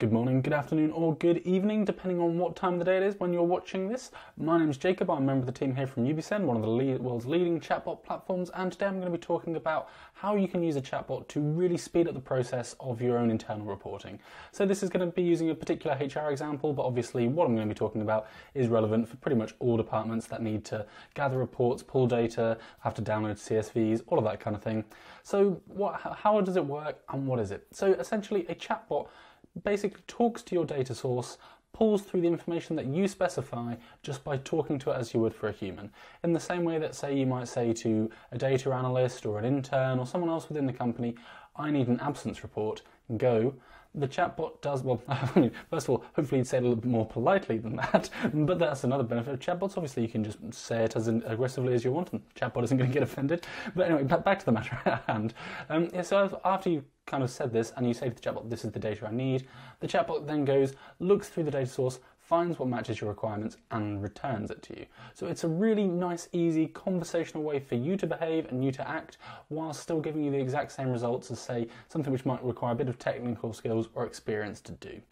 Good morning, good afternoon, or good evening, depending on what time of the day it is when you're watching this. My name is Jacob, I'm a member of the team here from ubisend, one of the world's leading chatbot platforms, and today I'm going to be talking about how you can use a chatbot to really speed up the process of your own internal reporting. So this is going to be using a particular HR example, but obviously what I'm going to be talking about is relevant for pretty much all departments that need to gather reports, pull data, have to download CSVs, all of that kind of thing. So how does it work and what is it? So essentially a chatbot basically talks to your data source, pulls through the information that you specify just by talking to it as you would for a human. In the same way that, say, you might say to a data analyst or an intern or someone else within the company, I need an absence report, go. The chatbot does, well, first of all, hopefully you'd say it a little bit more politely than that, but that's another benefit of chatbots. Obviously, you can just say it as aggressively as you want, and the chatbot isn't going to get offended. But anyway, back to the matter at hand. So after you've kind of said this, and you say to the chatbot, this is the data I need, the chatbot then goes, looks through the data source, finds what matches your requirements, and returns it to you. So it's a really nice, easy, conversational way for you to behave and you to act, while still giving you the exact same results as, say, something which might require a bit of technical skills or experience to do.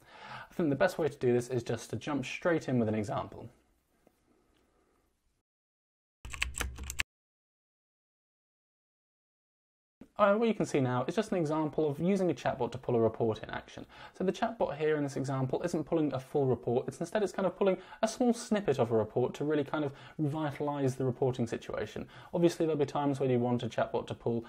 I think the best way to do this is just to jump straight in with an example. What you can see now is just an example of using a chatbot to pull a report in action. So the chatbot here in this example isn't pulling a full report, instead it's kind of pulling a small snippet of a report to really kind of revitalise the reporting situation. Obviously there'll be times where you want a chatbot to pull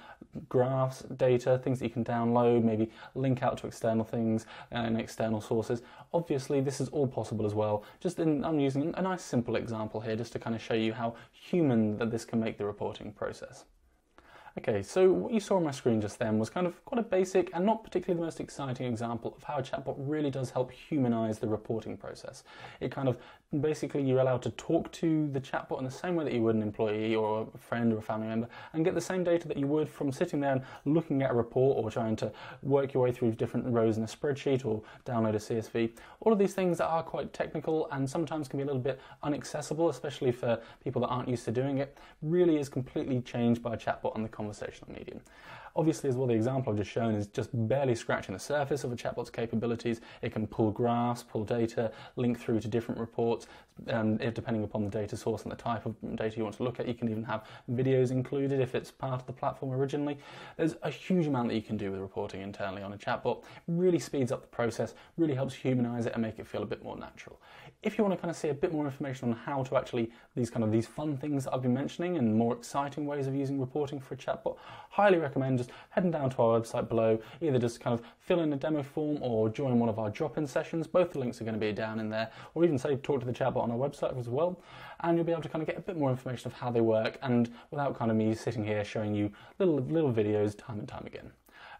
graphs, data, things that you can download, maybe link out to external things and external sources. Obviously this is all possible as well. I'm using a nice simple example here just to kind of show you how human that this can make the reporting process. Okay, so what you saw on my screen just then was kind of quite a basic and not particularly the most exciting example of how a chatbot really does help humanize the reporting process. It kind of, basically you're allowed to talk to the chatbot in the same way that you would an employee or a friend or a family member and get the same data that you would from sitting there and looking at a report or trying to work your way through different rows in a spreadsheet or download a CSV. All of these things that are quite technical and sometimes can be a little bit inaccessible, especially for people that aren't used to doing it, really is completely changed by a chatbot and the conversational medium. Obviously, as well, the example I've just shown is just barely scratching the surface of a chatbot's capabilities. It can pull graphs, pull data, link through to different reports, depending upon the data source and the type of data you want to look at. You can even have videos included if it's part of the platform originally. There's a huge amount that you can do with reporting internally on a chatbot. It really speeds up the process, really helps humanize it and make it feel a bit more natural. If you want to kind of see a bit more information on how to actually, these fun things that I've been mentioning and more exciting ways of using reporting for a chatbot, highly recommend just heading down to our website below, either just kind of fill in a demo form or join one of our drop-in sessions. Both the links are going to be down in there, or even say talk to the chatbot on our website as well, and you'll be able to kind of get a bit more information of how they work and without kind of me sitting here showing you little videos time and time again.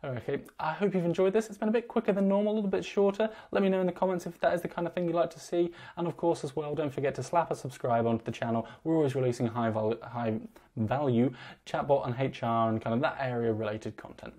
Okay, I hope you've enjoyed this. It's been a bit quicker than normal, a little bit shorter. Let me know in the comments if that is the kind of thing you'd like to see. And of course as well, don't forget to slap a subscribe onto the channel. We're always releasing high value chatbot and HR and kind of that area related content.